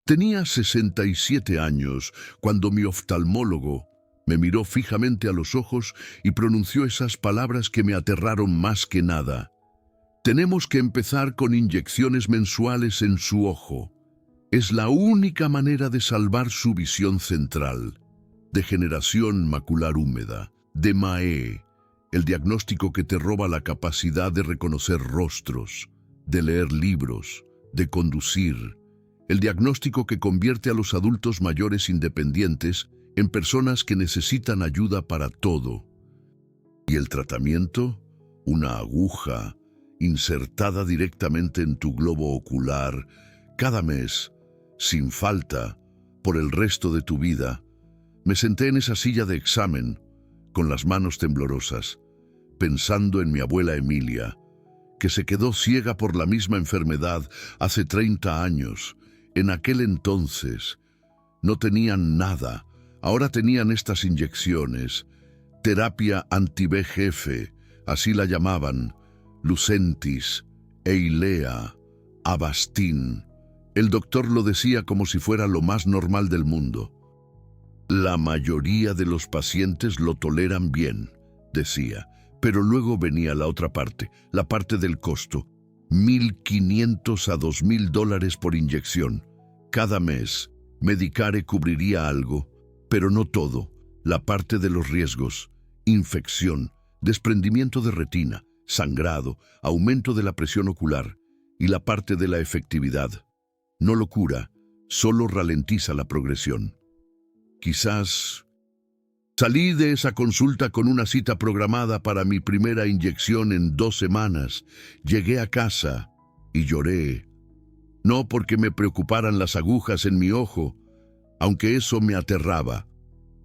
Tenía 67 años cuando mi oftalmólogo me miró fijamente a los ojos y pronunció esas palabras que me aterraron más que nada. Tenemos que empezar con inyecciones mensuales en su ojo. Es la única manera de salvar su visión central. Degeneración macular húmeda, DMAE, el diagnóstico que te roba la capacidad de reconocer rostros, de leer libros, de conducir. El diagnóstico que convierte a los adultos mayores independientes en personas que necesitan ayuda para todo. ¿Y el tratamiento? Una aguja insertada directamente en tu globo ocular cada mes, sin falta, por el resto de tu vida. Me senté en esa silla de examen, con las manos temblorosas, pensando en mi abuela Emilia, que se quedó ciega por la misma enfermedad hace 30 años. En aquel entonces no tenían nada, ahora tenían estas inyecciones, terapia anti-VEGF, así la llamaban, Lucentis, Eylea, Avastin. El doctor lo decía como si fuera lo más normal del mundo. La mayoría de los pacientes lo toleran bien, decía, pero luego venía la otra parte, la parte del costo. $1,500 a $2,000 por inyección. Cada mes, Medicare cubriría algo, pero no todo. La parte de los riesgos, infección, desprendimiento de retina, sangrado, aumento de la presión ocular y la parte de la efectividad. No lo cura, solo ralentiza la progresión. Quizás salí de esa consulta con una cita programada para mi primera inyección en 2 semanas. Llegué a casa y lloré. No porque me preocuparan las agujas en mi ojo, aunque eso me aterraba.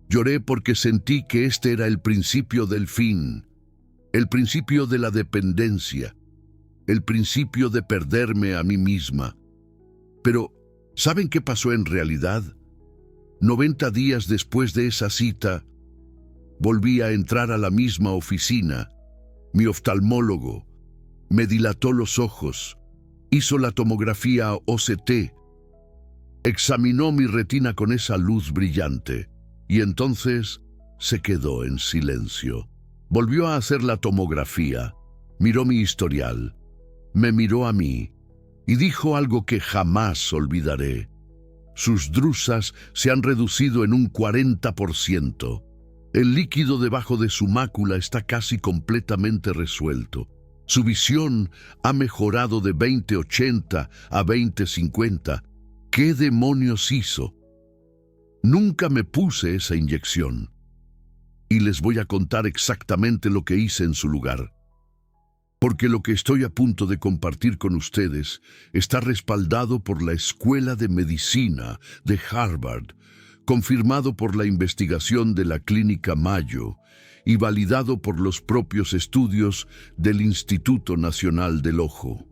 Lloré porque sentí que este era el principio del fin, el principio de la dependencia, el principio de perderme a mí misma. Pero, ¿saben qué pasó en realidad? 90 días después de esa cita, volví a entrar a la misma oficina. Mi oftalmólogo me dilató los ojos, hizo la tomografía OCT, examinó mi retina con esa luz brillante y entonces se quedó en silencio. Volvió a hacer la tomografía, miró mi historial, me miró a mí y dijo algo que jamás olvidaré. Sus drusas se han reducido en un 40%. El líquido debajo de su mácula está casi completamente resuelto. Su visión ha mejorado de 20/80 a 20/50. ¿Qué demonios hizo? Nunca me puse esa inyección. Y les voy a contar exactamente lo que hice en su lugar. Porque lo que estoy a punto de compartir con ustedes está respaldado por la Escuela de Medicina de Harvard, confirmado por la investigación de la Clínica Mayo y validado por los propios estudios del Instituto Nacional del Ojo.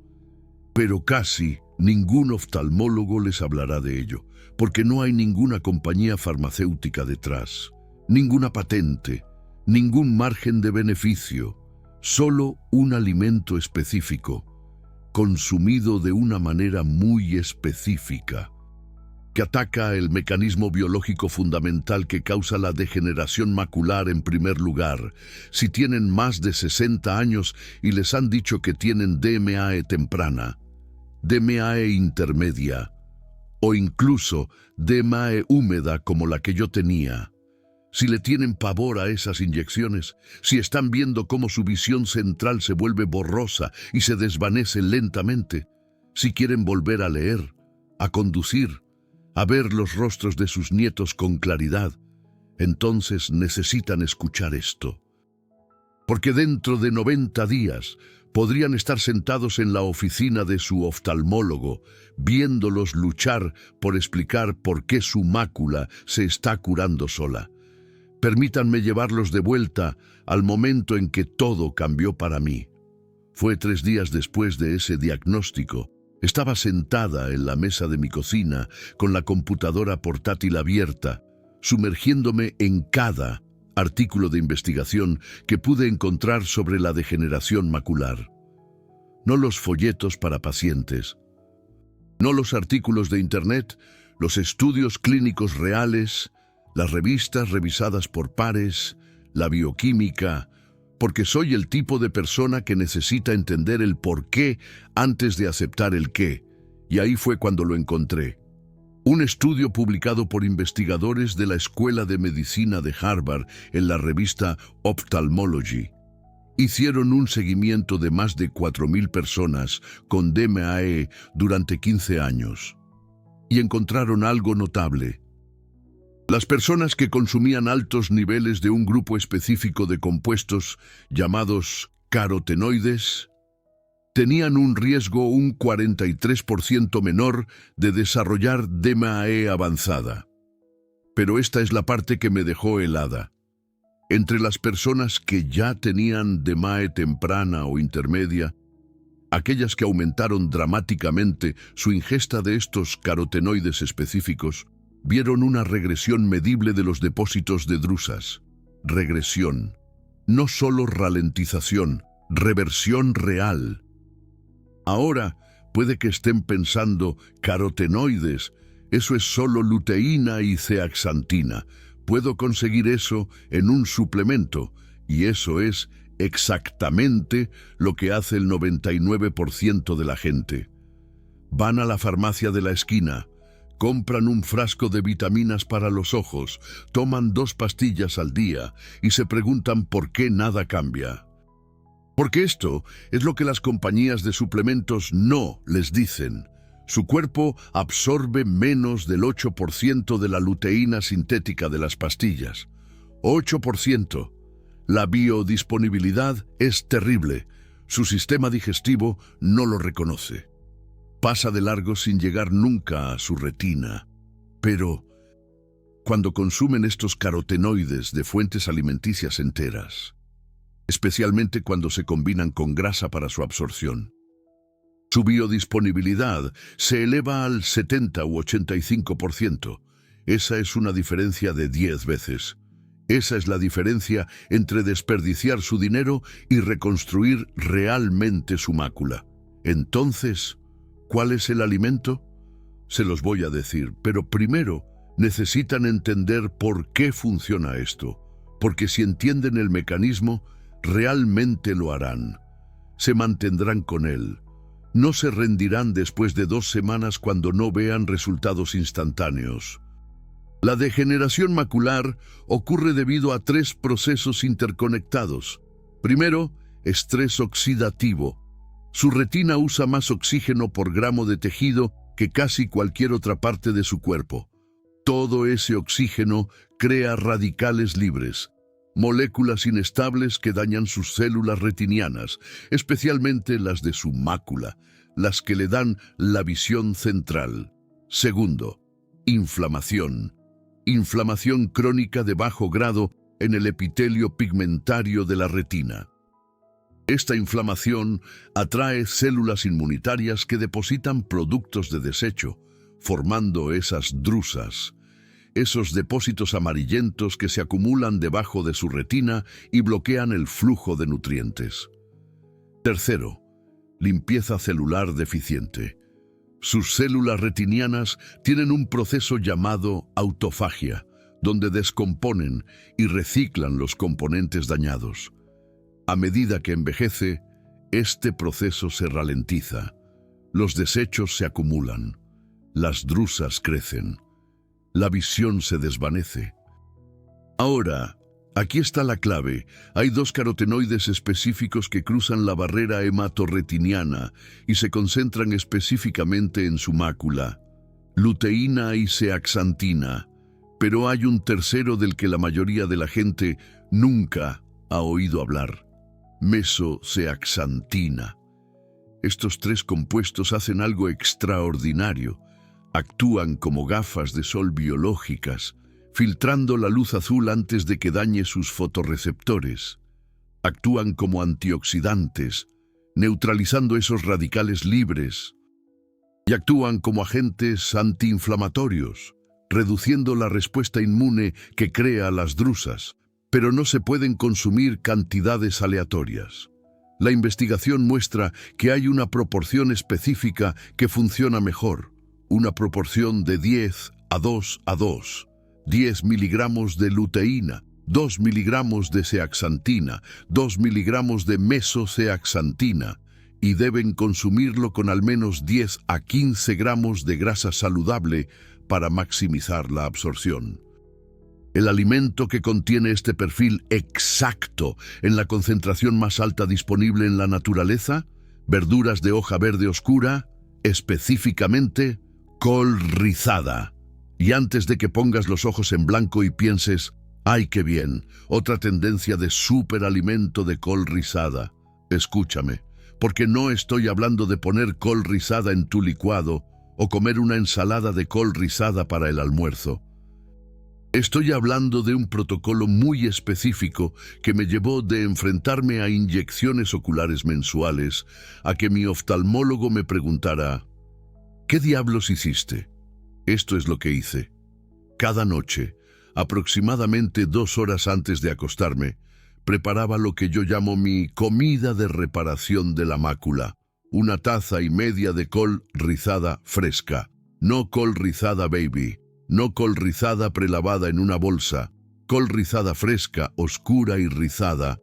Pero casi ningún oftalmólogo les hablará de ello, porque no hay ninguna compañía farmacéutica detrás, ninguna patente, ningún margen de beneficio, solo un alimento específico, consumido de una manera muy específica, que ataca el mecanismo biológico fundamental que causa la degeneración macular en primer lugar. Si tienen más de 60 años y les han dicho que tienen DMAE temprana, DMAE intermedia o incluso DMAE húmeda como la que yo tenía, si le tienen pavor a esas inyecciones, si están viendo cómo su visión central se vuelve borrosa y se desvanece lentamente, si quieren volver a leer, a conducir, a ver los rostros de sus nietos con claridad, entonces necesitan escuchar esto. Porque dentro de 90 días podrían estar sentados en la oficina de su oftalmólogo, viéndolos luchar por explicar por qué su mácula se está curando sola. Permítanme llevarlos de vuelta al momento en que todo cambió para mí. Fue 3 días después de ese diagnóstico. Estaba sentada en la mesa de mi cocina con la computadora portátil abierta, sumergiéndome en cada artículo de investigación que pude encontrar sobre la degeneración macular. No los folletos para pacientes, no los artículos de internet, los estudios clínicos reales, las revistas revisadas por pares, la bioquímica, porque soy el tipo de persona que necesita entender el por qué antes de aceptar el qué, y ahí fue cuando lo encontré. Un estudio publicado por investigadores de la Escuela de Medicina de Harvard en la revista Ophthalmology. Hicieron un seguimiento de más de 4.000 personas con DMAE durante 15 años y encontraron algo notable. Las personas que consumían altos niveles de un grupo específico de compuestos llamados carotenoides tenían un riesgo un 43% menor de desarrollar DMAE avanzada. Pero esta es la parte que me dejó helada. Entre las personas que ya tenían DMAE temprana o intermedia, aquellas que aumentaron dramáticamente su ingesta de estos carotenoides específicos, vieron una regresión medible de los depósitos de drusas. Regresión. No solo ralentización, reversión real. Ahora, puede que estén pensando, carotenoides, eso es solo luteína y zeaxantina. Puedo conseguir eso en un suplemento, y eso es exactamente lo que hace el 99% de la gente. Van a la farmacia de la esquina, compran un frasco de vitaminas para los ojos, toman 2 pastillas al día y se preguntan por qué nada cambia. Porque esto es lo que las compañías de suplementos no les dicen. Su cuerpo absorbe menos del 8% de la luteína sintética de las pastillas. 8%. La biodisponibilidad es terrible. Su sistema digestivo no lo reconoce. Pasa de largo sin llegar nunca a su retina. Pero cuando consumen estos carotenoides de fuentes alimenticias enteras, especialmente cuando se combinan con grasa para su absorción, su biodisponibilidad se eleva al 70 u 85%. Esa es una diferencia de 10 veces. Esa es la diferencia entre desperdiciar su dinero y reconstruir realmente su mácula. Entonces, ¿cuál es el alimento? Se los voy a decir, pero primero necesitan entender por qué funciona esto. Porque si entienden el mecanismo, realmente lo harán. Se mantendrán con él. No se rendirán después de 2 semanas cuando no vean resultados instantáneos. La degeneración macular ocurre debido a 3 procesos interconectados. Primero, estrés oxidativo. Su retina usa más oxígeno por gramo de tejido que casi cualquier otra parte de su cuerpo. Todo ese oxígeno crea radicales libres, moléculas inestables que dañan sus células retinianas, especialmente las de su mácula, las que le dan la visión central. Segundo, inflamación. Inflamación crónica de bajo grado en el epitelio pigmentario de la retina. Esta inflamación atrae células inmunitarias que depositan productos de desecho, formando esas drusas, esos depósitos amarillentos que se acumulan debajo de su retina y bloquean el flujo de nutrientes. Tercero, limpieza celular deficiente. Sus células retinianas tienen un proceso llamado autofagia, donde descomponen y reciclan los componentes dañados. A medida que envejece, este proceso se ralentiza. Los desechos se acumulan. Las drusas crecen. La visión se desvanece. Ahora, aquí está la clave. Hay 2 carotenoides específicos que cruzan la barrera hematorretiniana y se concentran específicamente en su mácula. Luteína y zeaxantina. Pero hay un tercero del que la mayoría de la gente nunca ha oído hablar. Mesozeaxantina. Estos 3 compuestos hacen algo extraordinario. Actúan como gafas de sol biológicas, filtrando la luz azul antes de que dañe sus fotorreceptores. Actúan como antioxidantes, neutralizando esos radicales libres. Y actúan como agentes antiinflamatorios, reduciendo la respuesta inmune que crea las drusas, pero no se pueden consumir cantidades aleatorias. La investigación muestra que hay una proporción específica que funciona mejor. una proporción de 10 a 2 a 2, 10 miligramos de luteína, 2 miligramos de zeaxantina, 2 miligramos de mesozeaxantina, y deben consumirlo con al menos 10 a 15 gramos de grasa saludable para maximizar la absorción. El alimento que contiene este perfil exacto en la concentración más alta disponible en la naturaleza, verduras de hoja verde oscura, específicamente col rizada. Y antes de que pongas los ojos en blanco y pienses, ¡ay, qué bien! Otra tendencia de superalimento de col rizada. Escúchame, porque no estoy hablando de poner col rizada en tu licuado o comer una ensalada de col rizada para el almuerzo. Estoy hablando de un protocolo muy específico que me llevó de enfrentarme a inyecciones oculares mensuales a que mi oftalmólogo me preguntara, ¿qué diablos hiciste? Esto es lo que hice. Cada noche, aproximadamente 2 horas antes de acostarme, preparaba lo que yo llamo mi comida de reparación de la mácula, 1,5 tazas de col rizada fresca, no col rizada baby, no col rizada prelavada en una bolsa, col rizada fresca, oscura y rizada.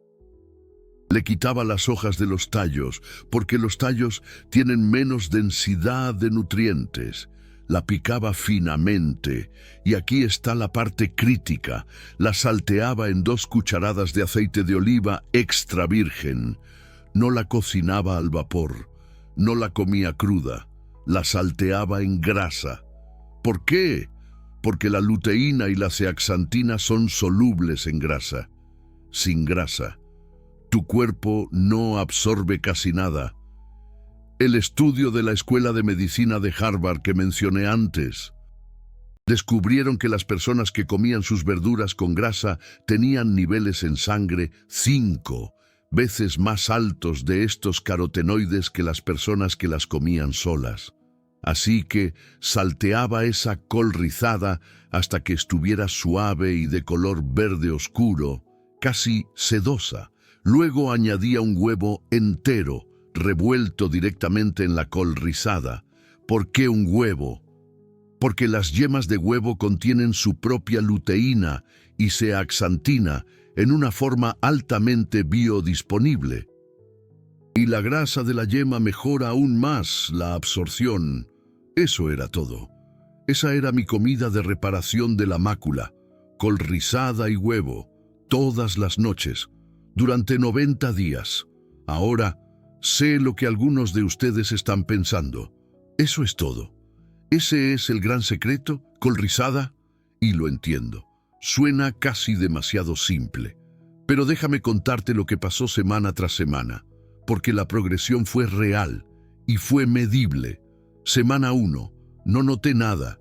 Le quitaba las hojas de los tallos, porque los tallos tienen menos densidad de nutrientes. La picaba finamente, y aquí está la parte crítica. La salteaba en 2 cucharadas de aceite de oliva extra virgen. No la cocinaba al vapor, no la comía cruda, la salteaba en grasa. ¿Por qué? Porque la luteína y la zeaxantina son solubles en grasa. Sin grasa, tu cuerpo no absorbe casi nada. El estudio de la Escuela de Medicina de Harvard que mencioné antes, descubrieron que las personas que comían sus verduras con grasa tenían niveles en sangre 5 veces más altos de estos carotenoides que las personas que las comían solas. Así que salteaba esa col rizada hasta que estuviera suave y de color verde oscuro, casi sedosa. Luego añadía un huevo entero, revuelto directamente en la col rizada. ¿Por qué un huevo? Porque las yemas de huevo contienen su propia luteína y zeaxantina en una forma altamente biodisponible. Y la grasa de la yema mejora aún más la absorción. Eso era todo. Esa era mi comida de reparación de la mácula, col rizada y huevo, todas las noches, durante 90 días. Ahora, sé lo que algunos de ustedes están pensando. Eso es todo. ¿Ese es el gran secreto, col rizada? Y lo entiendo. Suena casi demasiado simple. Pero déjame contarte lo que pasó semana tras semana, porque la progresión fue real y fue medible. Semana 1, no noté nada.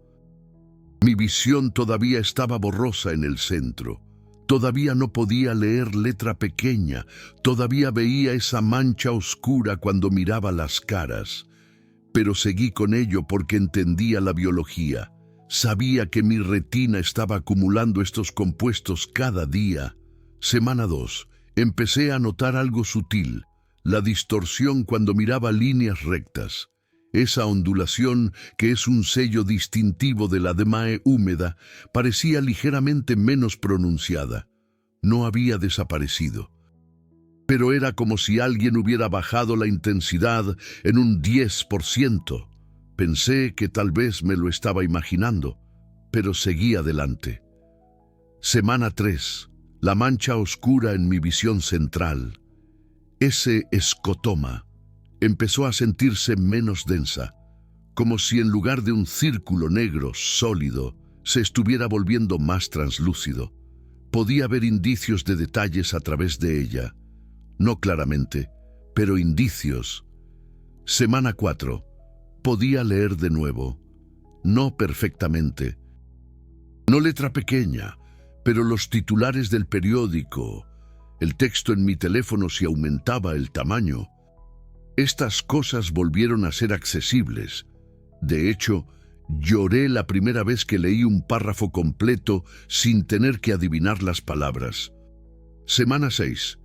Mi visión todavía estaba borrosa en el centro. Todavía no podía leer letra pequeña. Todavía veía esa mancha oscura cuando miraba las caras. Pero seguí con ello porque entendía la biología. Sabía que mi retina estaba acumulando estos compuestos cada día. Semana 2, empecé a notar algo sutil. La distorsión cuando miraba líneas rectas. Esa ondulación, que es un sello distintivo de la DMAE húmeda, parecía ligeramente menos pronunciada. No había desaparecido. Pero era como si alguien hubiera bajado la intensidad en un 10%. Pensé que tal vez me lo estaba imaginando, pero seguí adelante. Semana 3, la mancha oscura en mi visión central. Ese escotoma empezó a sentirse menos densa, como si en lugar de un círculo negro sólido, se estuviera volviendo más translúcido. Podía ver indicios de detalles a través de ella. No claramente, pero indicios. Semana 4. Podía leer de nuevo. No perfectamente. No letra pequeña, pero los titulares del periódico. El texto en mi teléfono si aumentaba el tamaño. Estas cosas volvieron a ser accesibles. De hecho, lloré la primera vez que leí un párrafo completo sin tener que adivinar las palabras. Semana 6.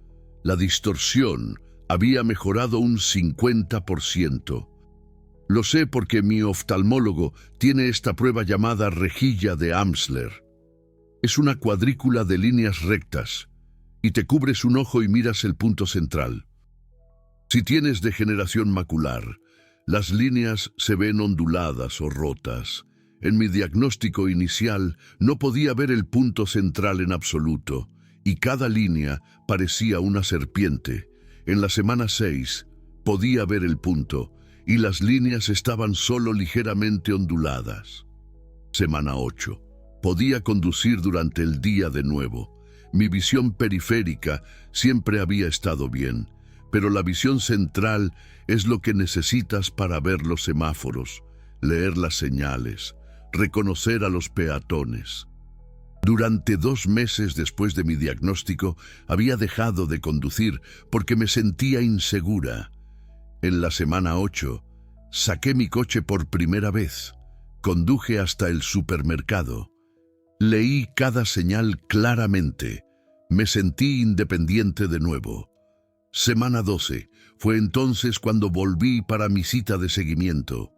La distorsión había mejorado un 50%. Lo sé porque mi oftalmólogo tiene esta prueba llamada rejilla de Amsler. Es una cuadrícula de líneas rectas, y te cubres un ojo y miras el punto central. Si tienes degeneración macular, las líneas se ven onduladas o rotas. En mi diagnóstico inicial no podía ver el punto central en absoluto, y cada línea parecía una serpiente. En la semana 6 podía ver el punto, y las líneas estaban solo ligeramente onduladas. Semana 8. Podía conducir durante el día de nuevo. Mi visión periférica siempre había estado bien, pero la visión central es lo que necesitas para ver los semáforos, leer las señales, reconocer a los peatones. Durante 2 meses después de mi diagnóstico, había dejado de conducir porque me sentía insegura. En la semana 8, saqué mi coche por primera vez. Conduje hasta el supermercado. Leí cada señal claramente. Me sentí independiente de nuevo. Semana 12. Fue entonces cuando volví para mi cita de seguimiento.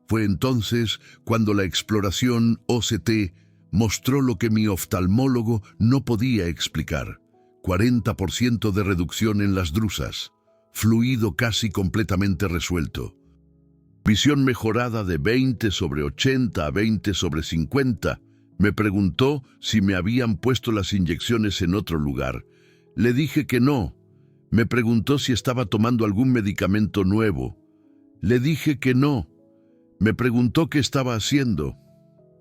Fue entonces cuando la exploración OCT mostró lo que mi oftalmólogo no podía explicar. 40% de reducción en las drusas. Fluido casi completamente resuelto. Visión mejorada de 20/80 a 20/50. Me preguntó si me habían puesto las inyecciones en otro lugar. Le dije que no. Me preguntó si estaba tomando algún medicamento nuevo. Le dije que no. Me preguntó qué estaba haciendo.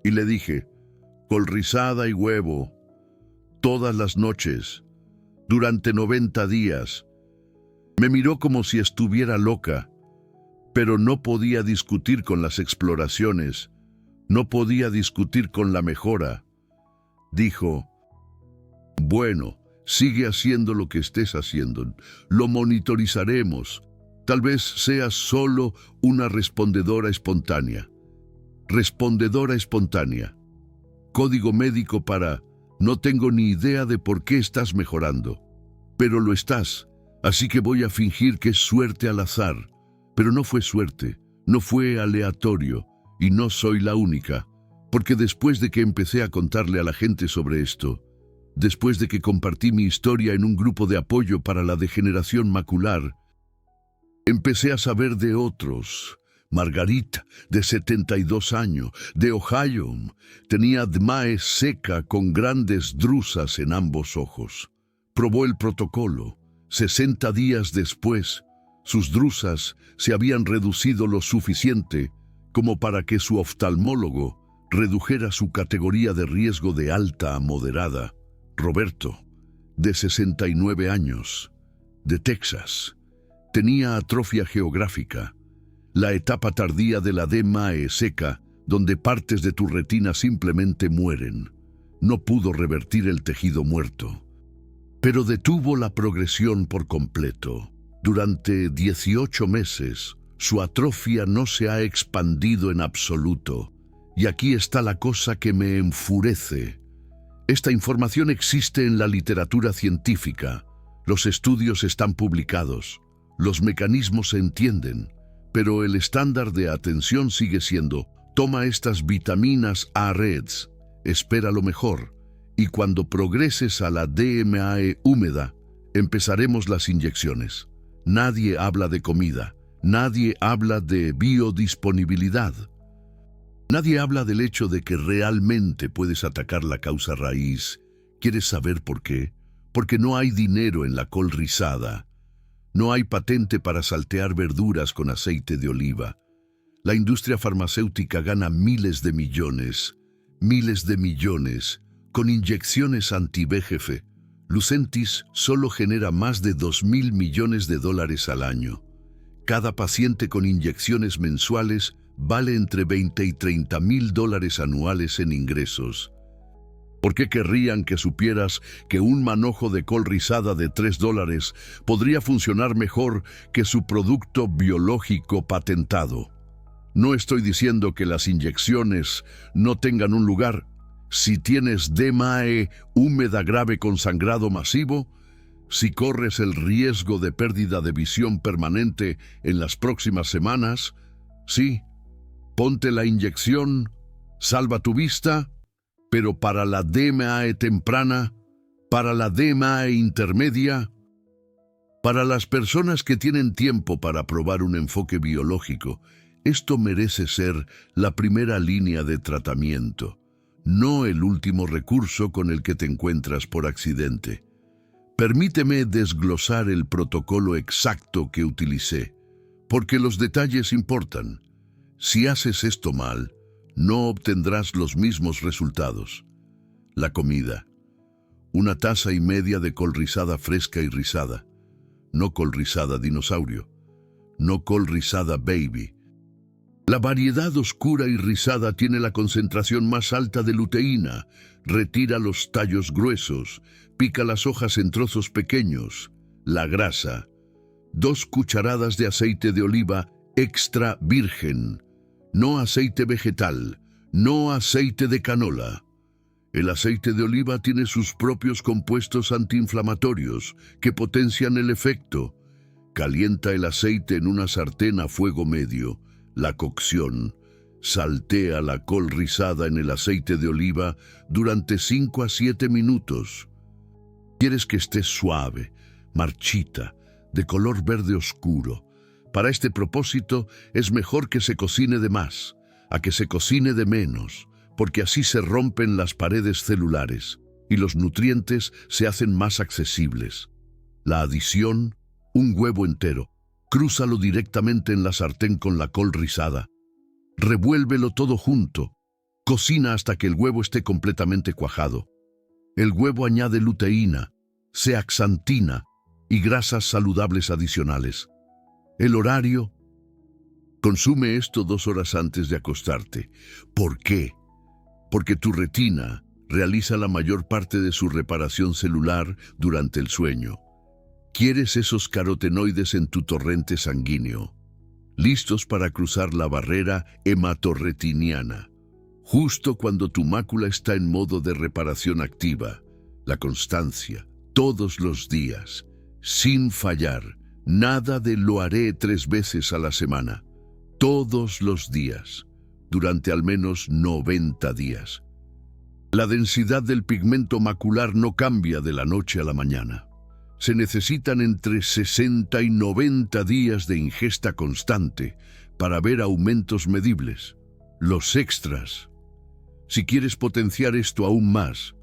Y le dije, col rizada y huevo, todas las noches, durante 90 días. Me miró como si estuviera loca, pero no podía discutir con las exploraciones. No podía discutir con la mejora. Dijo, bueno, sigue haciendo lo que estés haciendo. Lo monitorizaremos. Tal vez seas solo una respondedora espontánea. Respondedora espontánea. Código médico para, no tengo ni idea de por qué estás mejorando. Pero lo estás, así que voy a fingir que es suerte al azar. Pero no fue suerte, no fue aleatorio. Y no soy la única, porque después de que empecé a contarle a la gente sobre esto, después de que compartí mi historia en un grupo de apoyo para la degeneración macular, empecé a saber de otros. Margarita, de 72 años, de Ohio, tenía DMAE seca con grandes drusas en ambos ojos. Probó el protocolo. 60 días después, sus drusas se habían reducido lo suficiente como para que su oftalmólogo redujera su categoría de riesgo de alta a moderada. Roberto, de 69 años, de Texas, tenía atrofia geográfica, la etapa tardía de la DMAE seca, donde partes de tu retina simplemente mueren. No pudo revertir el tejido muerto, pero detuvo la progresión por completo. Durante 18 meses, su atrofia no se ha expandido en absoluto. Y aquí está la cosa que me enfurece. Esta información existe en la literatura científica. Los estudios están publicados. Los mecanismos se entienden. Pero el estándar de atención sigue siendo, toma estas vitaminas A-REDS, espera lo mejor. Y cuando progreses a la DMAE húmeda, empezaremos las inyecciones. Nadie habla de comida. Nadie habla de biodisponibilidad. Nadie habla del hecho de que realmente puedes atacar la causa raíz. ¿Quieres saber por qué? Porque no hay dinero en la col rizada. No hay patente para saltear verduras con aceite de oliva. La industria farmacéutica gana miles de millones, con inyecciones anti-VEGF. Lucentis solo genera más de $2.000 millones al año. Cada paciente con inyecciones mensuales vale entre $20 y $30.000 anuales en ingresos. ¿Por qué querrían que supieras que un manojo de col rizada de $3 podría funcionar mejor que su producto biológico patentado? No estoy diciendo que las inyecciones no tengan un lugar. Si tienes DMAE húmeda grave con sangrado masivo, si corres el riesgo de pérdida de visión permanente en las próximas semanas, Sí, ponte la inyección, salva tu vista, pero para la DMAE temprana, para la DMAE intermedia, para las personas que tienen tiempo para probar un enfoque biológico, esto merece ser la primera línea de tratamiento, no el último recurso con el que te encuentras por accidente. Permíteme desglosar el protocolo exacto que utilicé, porque los detalles importan. Si haces esto mal, no obtendrás los mismos resultados. La comida. 1,5 tazas de col rizada fresca y rizada. No col rizada dinosaurio. No col rizada baby. La variedad oscura y rizada tiene la concentración más alta de luteína. Retira los tallos gruesos. Pica las hojas en trozos pequeños. La grasa. 2 cucharadas de aceite de oliva extra virgen. No aceite vegetal. No aceite de canola. El aceite de oliva tiene sus propios compuestos antiinflamatorios que potencian el efecto. Calienta el aceite en una sartén a fuego medio. La cocción. Saltea la col rizada en el aceite de oliva durante 5 a 7 minutos. Quieres que esté suave, marchita, de color verde oscuro. Para este propósito es mejor que se cocine de más, a que se cocine de menos, porque así se rompen las paredes celulares y los nutrientes se hacen más accesibles. La adición, un huevo entero. Crúzalo directamente en la sartén con la col rizada. Revuélvelo todo junto. Cocina hasta que el huevo esté completamente cuajado. El huevo añade luteína, zeaxantina y grasas saludables adicionales. El horario. Consume esto 2 horas antes de acostarte. ¿Por qué? Porque tu retina realiza la mayor parte de su reparación celular durante el sueño. Quieres esos carotenoides en tu torrente sanguíneo, listos para cruzar la barrera hematorretiniana, justo cuando tu mácula está en modo de reparación activa. La constancia, todos los días, sin fallar, nada de lo haré 3 veces a la semana, todos los días, durante al menos 90 días. La densidad del pigmento macular no cambia de la noche a la mañana. Se necesitan entre 60 y 90 días de ingesta constante para ver aumentos medibles. Los extras. Si quieres potenciar esto aún más,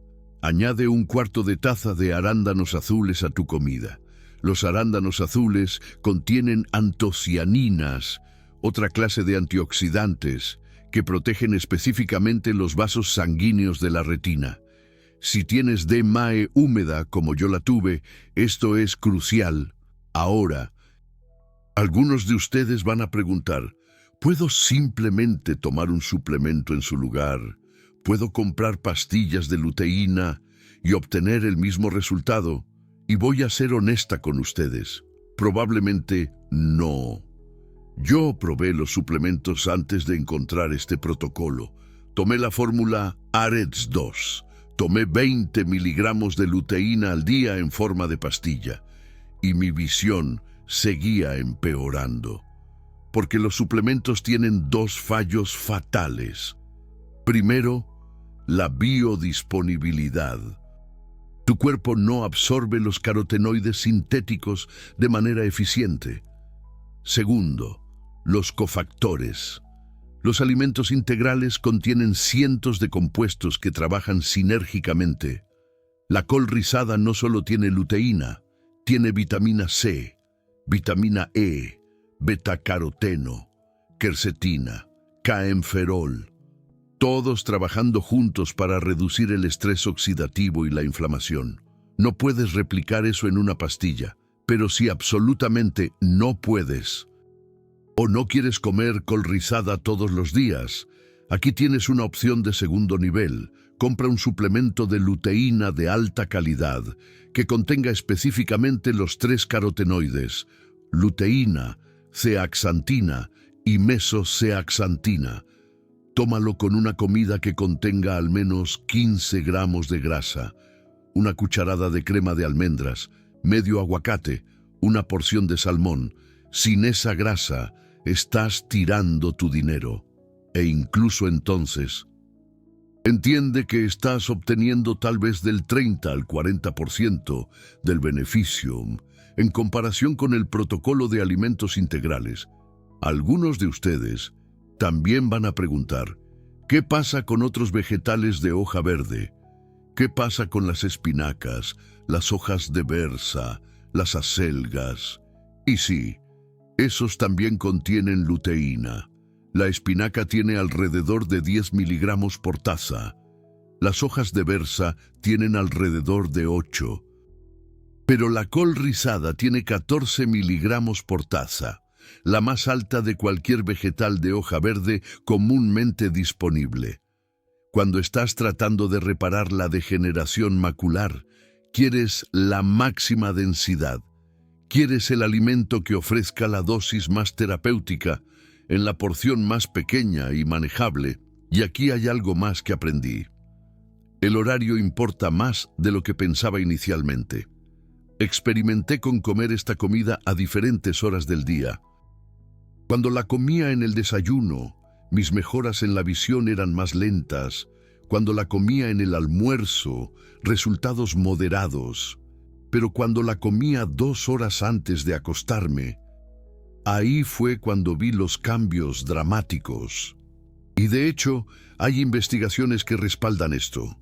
añade 1/4 de taza de arándanos azules a tu comida. Los arándanos azules contienen antocianinas, otra clase de antioxidantes, que protegen específicamente los vasos sanguíneos de la retina. Si tienes DMAE húmeda, como yo la tuve, esto es crucial. Ahora, algunos de ustedes van a preguntar, ¿puedo simplemente tomar un suplemento en su lugar? ¿Puedo comprar pastillas de luteína y obtener el mismo resultado? Y voy a ser honesta con ustedes. Probablemente no. Yo probé los suplementos antes de encontrar este protocolo. Tomé la fórmula AREDS 2. Tomé 20 miligramos de luteína al día en forma de pastilla. Y mi visión seguía empeorando. Porque los suplementos tienen 2 fallos fatales. Primero, la biodisponibilidad. Tu cuerpo no absorbe los carotenoides sintéticos de manera eficiente. Segundo, los cofactores. Los alimentos integrales contienen cientos de compuestos que trabajan sinérgicamente. La col rizada no solo tiene luteína, tiene vitamina C, vitamina E, betacaroteno, quercetina, caenferol, todos trabajando juntos para reducir el estrés oxidativo y la inflamación. No puedes replicar eso en una pastilla, pero si absolutamente no puedes, o no quieres comer col rizada todos los días, aquí tienes una opción de segundo nivel. Compra un suplemento de luteína de alta calidad que contenga específicamente los 3 carotenoides, luteína, zeaxantina y mesozeaxantina. Tómalo con una comida que contenga al menos 15 gramos de grasa, una cucharada de crema de almendras, medio aguacate, una porción de salmón. Sin esa grasa, estás tirando tu dinero. E incluso entonces, entiende que estás obteniendo tal vez del 30 al 40% del beneficio en comparación con el protocolo de alimentos integrales. Algunos de ustedes también van a preguntar, ¿qué pasa con otros vegetales de hoja verde? ¿Qué pasa con las espinacas, las hojas de berza, las acelgas? Y sí, esos también contienen luteína. La espinaca tiene alrededor de 10 miligramos por taza. Las hojas de berza tienen alrededor de 8. Pero la col rizada tiene 14 miligramos por taza, la más alta de cualquier vegetal de hoja verde comúnmente disponible. Cuando estás tratando de reparar la degeneración macular, quieres la máxima densidad. Quieres el alimento que ofrezca la dosis más terapéutica, en la porción más pequeña y manejable. Y aquí hay algo más que aprendí. El horario importa más de lo que pensaba inicialmente. Experimenté con comer esta comida a diferentes horas del día. Cuando la comía en el desayuno, mis mejoras en la visión eran más lentas. Cuando la comía en el almuerzo, resultados moderados. Pero cuando la comía 2 horas antes de acostarme, ahí fue cuando vi los cambios dramáticos. Y de hecho, hay investigaciones que respaldan esto.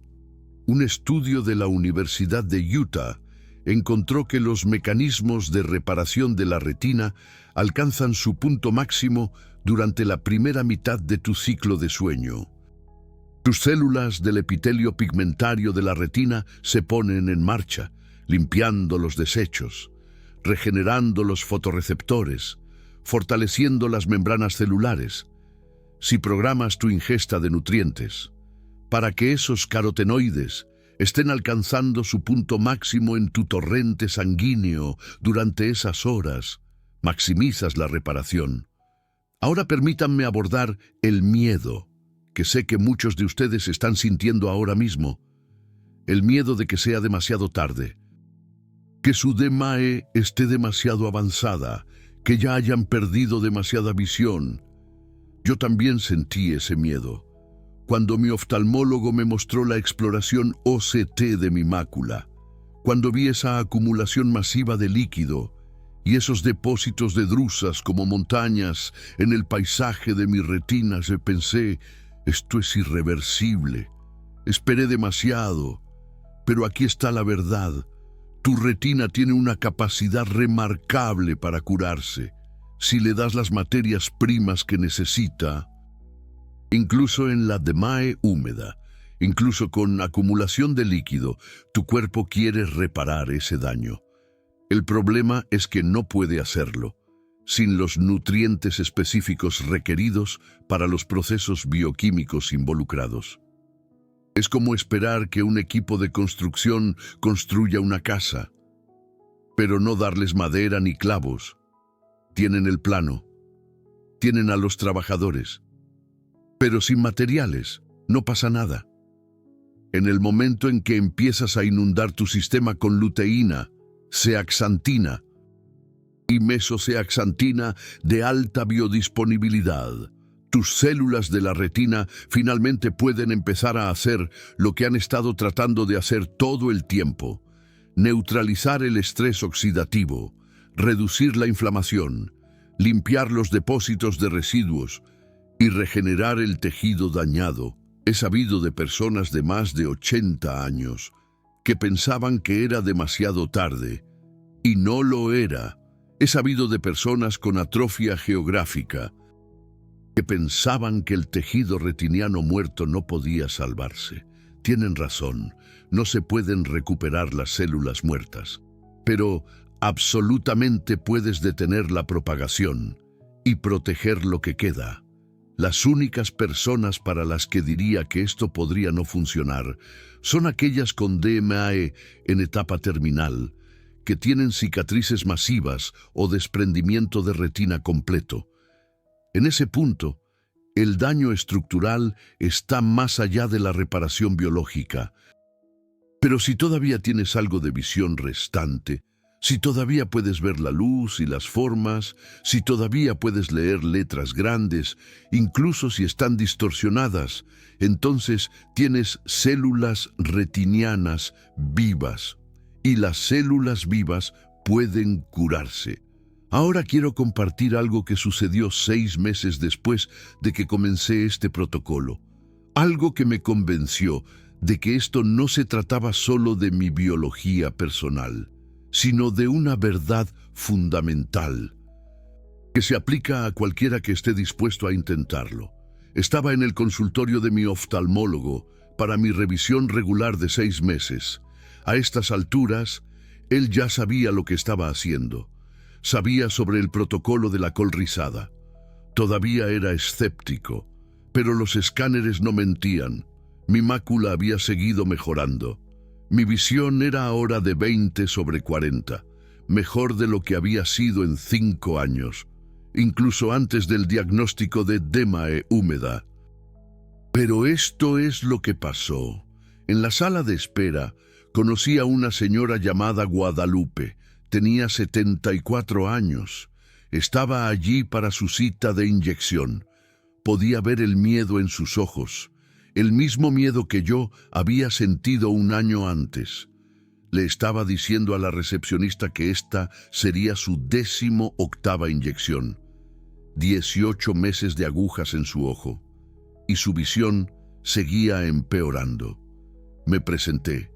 Un estudio de la Universidad de Utah encontró que los mecanismos de reparación de la retina alcanzan su punto máximo durante la primera mitad de tu ciclo de sueño. Tus células del epitelio pigmentario de la retina se ponen en marcha, limpiando los desechos, regenerando los fotorreceptores, fortaleciendo las membranas celulares. Si programas tu ingesta de nutrientes para que esos carotenoides estén alcanzando su punto máximo en tu torrente sanguíneo durante esas horas, maximizas la reparación. Ahora permítanme abordar el miedo, que sé que muchos de ustedes están sintiendo ahora mismo. El miedo de que sea demasiado tarde, que su DMAE esté demasiado avanzada, que ya hayan perdido demasiada visión. Yo también sentí ese miedo cuando mi oftalmólogo me mostró la exploración OCT de mi mácula, cuando vi esa acumulación masiva de líquido y esos depósitos de drusas como montañas en el paisaje de mi retina. Pensé, esto es irreversible. Esperé demasiado, pero aquí está la verdad. Tu retina tiene una capacidad remarcable para curarse, si le das las materias primas que necesita. Incluso en la DMAE húmeda, incluso con acumulación de líquido, tu cuerpo quiere reparar ese daño. El problema es que no puede hacerlo sin los nutrientes específicos requeridos para los procesos bioquímicos involucrados. Es como esperar que un equipo de construcción construya una casa, pero no darles madera ni clavos. Tienen el plano, tienen a los trabajadores, pero sin materiales no pasa nada. En el momento en que empiezas a inundar tu sistema con luteína, zeaxantina y mesozeaxantina de alta biodisponibilidad, tus células de la retina finalmente pueden empezar a hacer lo que han estado tratando de hacer todo el tiempo: neutralizar el estrés oxidativo, reducir la inflamación, limpiar los depósitos de residuos y regenerar el tejido dañado. He sabido de personas de más de 80 años que pensaban que era demasiado tarde, y no lo era. He sabido de personas con atrofia geográfica que pensaban que el tejido retiniano muerto no podía salvarse. Tienen razón, no se pueden recuperar las células muertas, pero absolutamente puedes detener la propagación y proteger lo que queda. Las únicas personas para las que diría que esto podría no funcionar son aquellas con DMAE en etapa terminal, que tienen cicatrices masivas o desprendimiento de retina completo. En ese punto, el daño estructural está más allá de la reparación biológica. Pero si todavía tienes algo de visión restante, Si todavía puedes ver la luz y las formas, si todavía puedes leer letras grandes, incluso si están distorsionadas, entonces tienes células retinianas vivas. Y las células vivas pueden curarse. Ahora quiero compartir algo que sucedió 6 meses después de que comencé este protocolo. Algo que me convenció de que esto no se trataba solo de mi biología personal, sino de una verdad fundamental que se aplica a cualquiera que esté dispuesto a intentarlo. Estaba en el consultorio de mi oftalmólogo para mi revisión regular de 6 meses. A estas alturas, él ya sabía lo que estaba haciendo. Sabía sobre el protocolo de la col rizada. Todavía era escéptico, pero los escáneres no mentían. Mi mácula había seguido mejorando. Mi visión era ahora de 20/40, mejor de lo que había sido en 5 años, incluso antes del diagnóstico de DMAE húmeda. Pero esto es lo que pasó. En la sala de espera, conocí a una señora llamada Guadalupe. Tenía 74 años. Estaba allí para su cita de inyección. Podía ver el miedo en sus ojos. El mismo miedo que yo había sentido un año antes. Le estaba diciendo a la recepcionista que esta sería su 18ª inyección. 18 meses de agujas en su ojo. Y su visión seguía empeorando. Me presenté.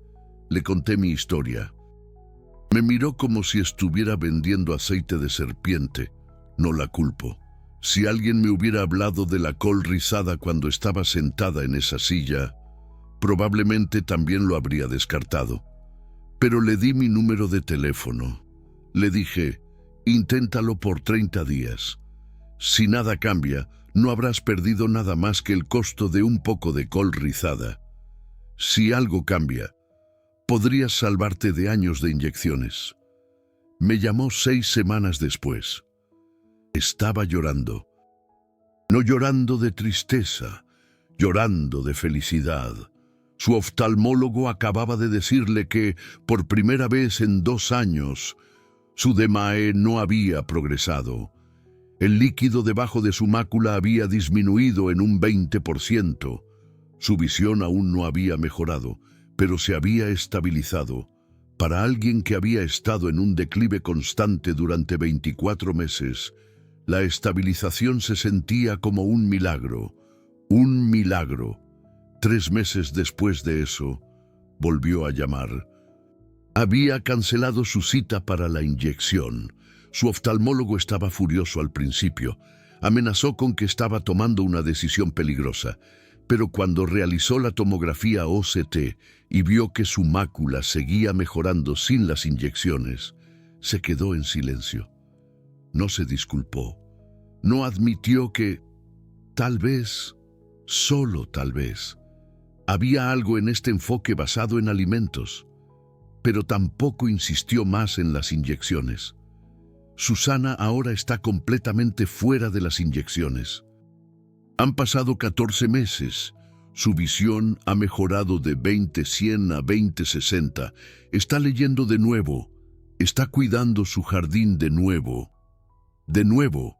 Le conté mi historia. Me miró como si estuviera vendiendo aceite de serpiente. No la culpo. Si alguien me hubiera hablado de la col rizada cuando estaba sentada en esa silla, probablemente también lo habría descartado. Pero le di mi número de teléfono. Le dije, inténtalo por 30 días. Si nada cambia, no habrás perdido nada más que el costo de un poco de col rizada. Si algo cambia, podrías salvarte de años de inyecciones. Me llamó 6 semanas después. Estaba llorando. No llorando de tristeza, llorando de felicidad. Su oftalmólogo acababa de decirle que, por primera vez en 2 años, su DMAE no había progresado. El líquido debajo de su mácula había disminuido en un 20%. Su visión aún no había mejorado, pero se había estabilizado. Para alguien que había estado en un declive constante durante 24 meses, la estabilización se sentía como un milagro. Un milagro. 3 meses después de eso, volvió a llamar. Había cancelado su cita para la inyección. Su oftalmólogo estaba furioso al principio. Amenazó con que estaba tomando una decisión peligrosa. Pero cuando realizó la tomografía OCT y vio que su mácula seguía mejorando sin las inyecciones, se quedó en silencio. No se disculpó. No admitió que, tal vez, solo tal vez, había algo en este enfoque basado en alimentos, pero tampoco insistió más en las inyecciones. Susana ahora está completamente fuera de las inyecciones. Han pasado 14 meses. Su visión ha mejorado de 20/100 a 20/60. Está leyendo de nuevo. Está cuidando su jardín de nuevo. De nuevo.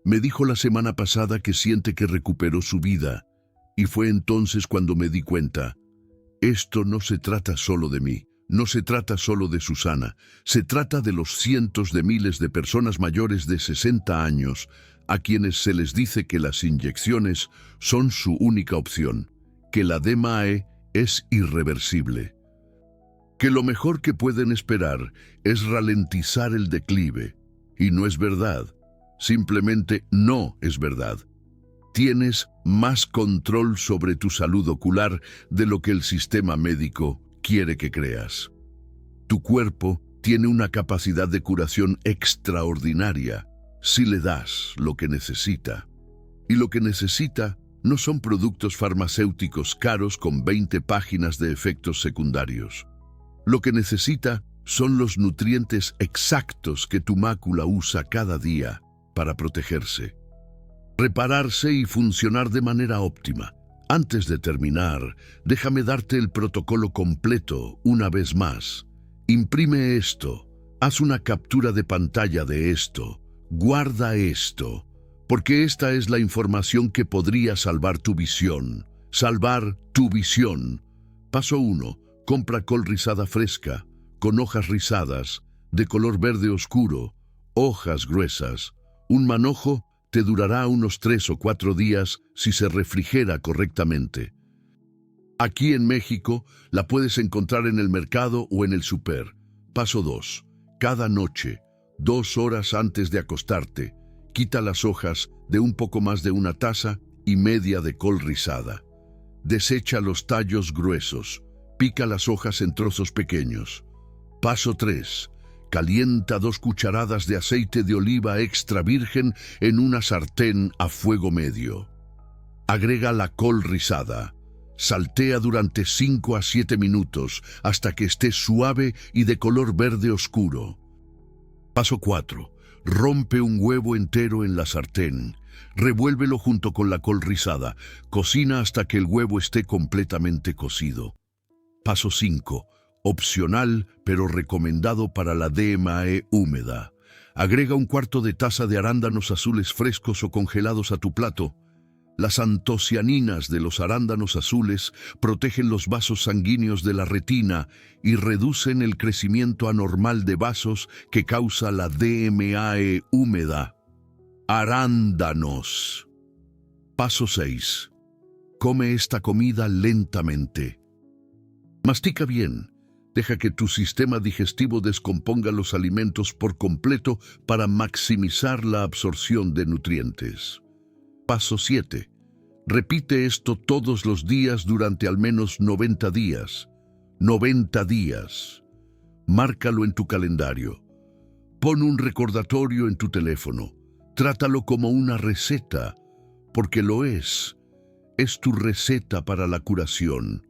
Me dijo la semana pasada que siente que recuperó su vida. Y fue entonces cuando me di cuenta. Esto no se trata solo de mí. No se trata solo de Susana. Se trata de los cientos de miles de personas mayores de 60 años a quienes se les dice que las inyecciones son su única opción, que la DMAE es irreversible, que lo mejor que pueden esperar es ralentizar el declive. Y no es verdad, simplemente no es verdad. Tienes más control sobre tu salud ocular de lo que el sistema médico quiere que creas. Tu cuerpo tiene una capacidad de curación extraordinaria si le das lo que necesita. Y lo que necesita no son productos farmacéuticos caros con 20 páginas de efectos secundarios. Lo que necesita son los nutrientes exactos que tu mácula usa cada día para protegerse, repararse y funcionar de manera óptima. Antes de terminar, déjame darte el protocolo completo una vez más. Imprime esto, Haz una captura de pantalla de esto. Guarda esto, porque esta es la información que podría salvar tu visión. Salvar tu visión. Paso 1. Compra col rizada fresca, con hojas rizadas, de color verde oscuro, hojas gruesas. Un manojo te durará unos 3 o 4 días si se refrigera correctamente. Aquí en México la puedes encontrar en el mercado o en el súper. Paso 2. Cada noche, 2 horas antes de acostarte, quita las hojas de un poco más de 1,5 tazas de col rizada. Desecha los tallos gruesos. Pica las hojas en trozos pequeños. Paso 3. Calienta 2 cucharadas de aceite de oliva extra virgen en una sartén a fuego medio. Agrega la col rizada. Saltea durante 5 a 7 minutos hasta que esté suave y de color verde oscuro. Paso 4. Rompe un huevo entero en la sartén. Revuélvelo junto con la col rizada. Cocina hasta que el huevo esté completamente cocido. Paso 5. Opcional, pero recomendado para la DMAE húmeda. Agrega 1/4 de taza de arándanos azules frescos o congelados a tu plato. Las antocianinas de los arándanos azules protegen los vasos sanguíneos de la retina y reducen el crecimiento anormal de vasos que causa la DMAE húmeda. Arándanos. Paso 6. Come esta comida lentamente. Mastica bien. Deja que tu sistema digestivo descomponga los alimentos por completo para maximizar la absorción de nutrientes. Paso 7. Repite esto todos los días durante al menos 90 días. 90 días. Márcalo en tu calendario. Pon un recordatorio en tu teléfono. Trátalo como una receta, porque lo es. Es tu receta para la curación.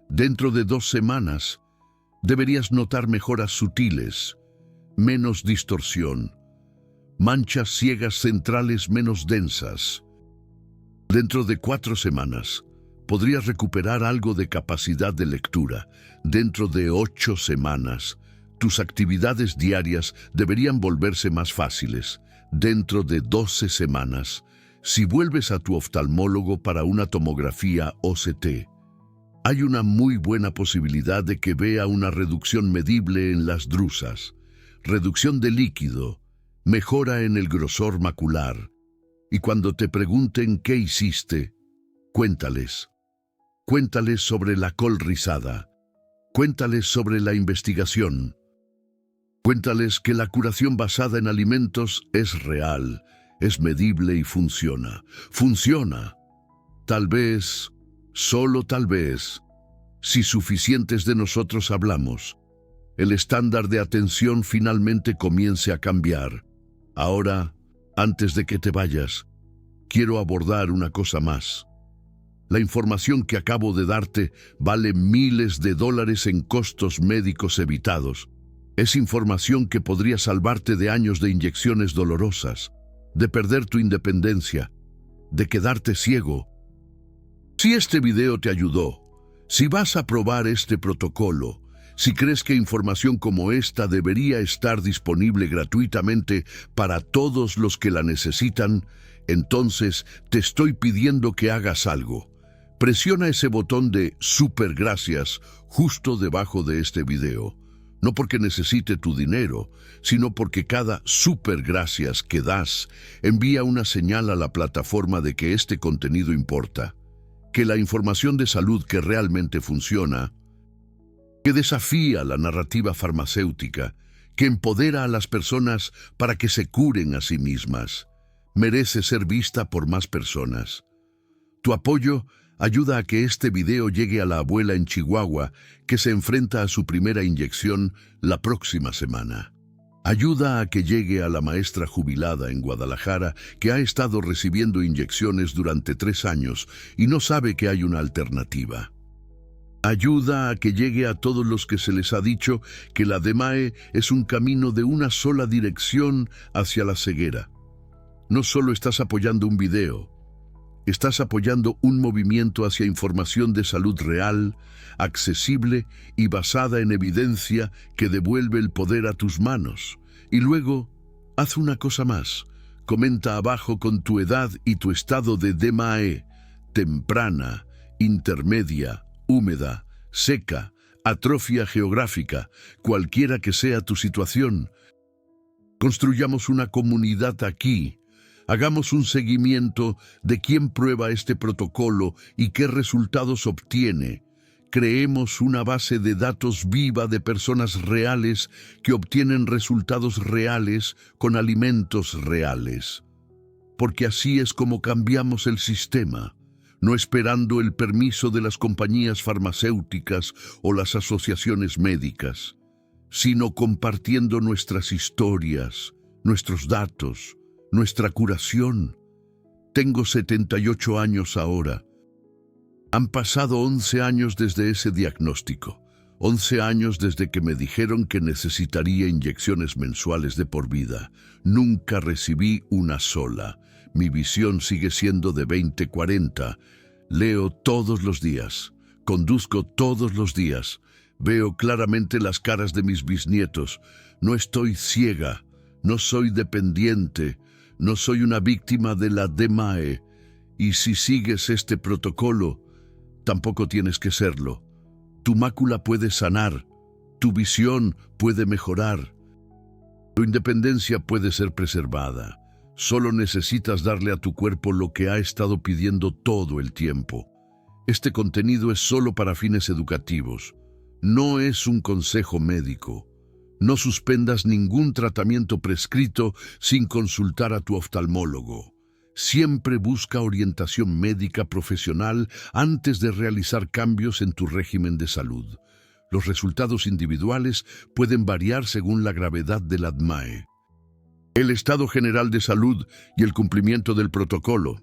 Dentro de 2 semanas, deberías notar mejoras sutiles, menos distorsión, manchas ciegas centrales menos densas. Dentro de 4 semanas, podrías recuperar algo de capacidad de lectura. Dentro de 8 semanas, tus actividades diarias deberían volverse más fáciles. Dentro de 12 semanas, si vuelves a tu oftalmólogo para una tomografía OCT, hay una muy buena posibilidad de que vea una reducción medible en las drusas, reducción de líquido, mejora en el grosor macular. Y cuando te pregunten qué hiciste, cuéntales. Cuéntales sobre la col rizada. Cuéntales sobre la investigación. Cuéntales que la curación basada en alimentos es real, es medible y funciona. Funciona. Tal vez, solo tal vez, si suficientes de nosotros hablamos, el estándar de atención finalmente comience a cambiar. Ahora, antes de que te vayas, quiero abordar una cosa más. La información que acabo de darte vale miles de dólares en costos médicos evitados. Es información que podría salvarte de años de inyecciones dolorosas, de perder tu independencia, de quedarte ciego. Si este video te ayudó, si vas a probar este protocolo, si crees que información como esta debería estar disponible gratuitamente para todos los que la necesitan, entonces te estoy pidiendo que hagas algo. Presiona ese botón de Super Gracias justo debajo de este video. No porque necesite tu dinero, sino porque cada Super Gracias que das envía una señal a la plataforma de que este contenido importa, que la información de salud que realmente funciona, que desafía la narrativa farmacéutica, que empodera a las personas para que se curen a sí mismas, merece ser vista por más personas. Tu apoyo ayuda a que este video llegue a la abuela en Chihuahua que se enfrenta a su primera inyección la próxima semana. Ayuda a que llegue a la maestra jubilada en Guadalajara que ha estado recibiendo inyecciones durante 3 años y no sabe que hay una alternativa. Ayuda a que llegue a todos los que se les ha dicho que la DMAE es un camino de una sola dirección hacia la ceguera. No solo estás apoyando un video, Estás apoyando un movimiento hacia información de salud real, accesible y basada en evidencia que devuelve el poder a tus manos. Y luego, haz una cosa más. Comenta abajo con tu edad y tu estado de DMAE, temprana, intermedia, húmeda, seca, atrofia geográfica, cualquiera que sea tu situación. Construyamos una comunidad aquí. Hagamos un seguimiento de quién prueba este protocolo y qué resultados obtiene. Creemos una base de datos viva de personas reales que obtienen resultados reales con alimentos reales. Porque así es como cambiamos el sistema, no esperando el permiso de las compañías farmacéuticas o las asociaciones médicas, sino compartiendo nuestras historias, nuestros datos, nuestra curación. Tengo 78 años ahora. Han pasado 11 años desde ese diagnóstico, 11 años desde que me dijeron que necesitaría inyecciones mensuales de por vida. Nunca recibí una sola. Mi visión sigue siendo de 20/40. Leo todos los días, conduzco todos los días, veo claramente las caras de mis bisnietos. No estoy ciega, no soy dependiente, no soy una víctima de la DMAE. Y si sigues este protocolo, tampoco tienes que serlo. Tu mácula puede sanar, tu visión puede mejorar, tu independencia puede ser preservada. Solo necesitas darle a tu cuerpo lo que ha estado pidiendo todo el tiempo. Este contenido es solo para fines educativos. No es un consejo médico. No suspendas ningún tratamiento prescrito sin consultar a tu oftalmólogo. Siempre busca orientación médica profesional antes de realizar cambios en tu régimen de salud. Los resultados individuales pueden variar según la gravedad de la DMAE, el estado general de salud y el cumplimiento del protocolo.